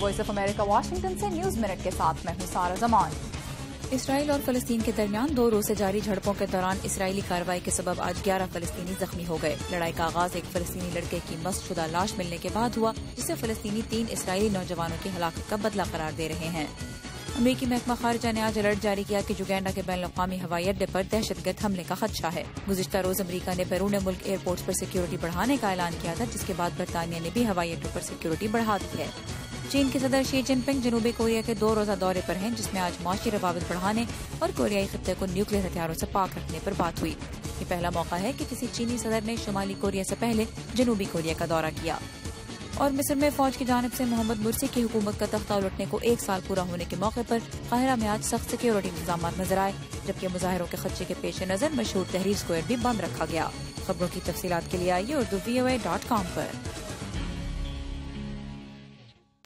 Voice of America Washington سے news minute کے ساتھ میں ہوں سارہ زمان۔ اسرائیل اور فلسطین کے درمیان 2 روز سے جاری جھڑپوں کے دوران اسرائیلی کارروائی کے سبب آج 11 فلسطینی زخمی ہو گئے۔ لڑائی کا آغاز ایک فلسطینی لڑکے کی مست شدہ لاش ملنے کے بعد ہوا، جسے فلسطینی 3 اسرائیلی نوجوانوں کی ہلاکت کا بدلہ قرار دے رہے ہیں۔ امریکی محکمہ خارجہ نے آج الرٹ جاری کیا کہ یوگینڈا کے بین الاقوامی ہوائی اڈے پر دہشت گرد حملے کا خدشہ ہے۔ گزشتہ روز امریکہ نے بیرون ملک ایئرپورٹس پر سیکیورٹی بڑھانے کا اعلان کیا تھا، جس کے بعد برطانیہ نے بھی ہوائی اڈوں پر سیکیورٹی بڑھا دی ہے۔ چین کے صدر شی جن پنگ جنوبی کوریا کے 2 روزہ دورے پر ہیں، جس میں آج معاشی روابط بڑھانے اور کوریائی خطے کو نیوکلیئر ہتھیاروں سے پاک رکھنے پر بات ہوئی۔ یہ پہلا موقع ہے کہ کسی چینی صدر نے شمالی کوریا سے پہلے جنوبی کوریا کا دورہ کیا۔ اور مصر میں فوج کی جانب سے محمد مرسی کی حکومت کا تختہ الٹنے کو 1 سال پورا ہونے کے موقع پر قاہرہ میں آج سخت سیکیورٹی انتظامات نظر آئے، جبکہ مظاہروں کے خدشے کے پیش نظر مشہور تحریر اسکوائر بھی بند رکھا گیا۔ خبروں کی تفصیلات کے لیے آئیے اردو VOA.com پر۔